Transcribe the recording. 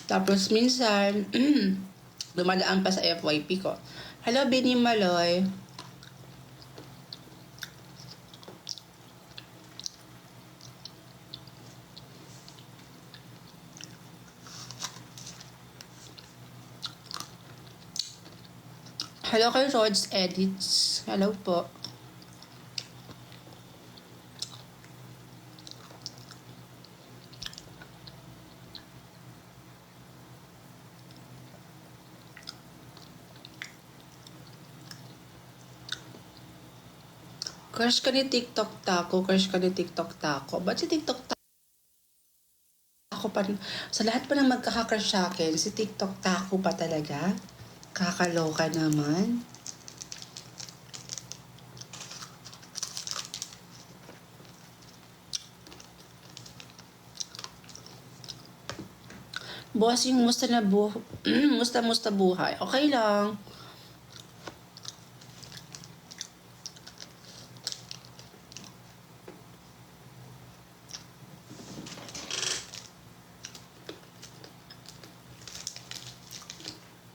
Tapos minsan, dumadaan pa sa FYP ko. Hello, Bini Maloy. Hello kay Rods Edits. Hello po. Crush ka ni TikTok Taco. Crush ka ni TikTok Taco. Ba't si TikTok Taco pa? Sa lahat pa ng magkakakrush sa akin, si TikTok Taco pa talaga? Kakaloka naman. Bossing, musta na musta buhay? Okay lang.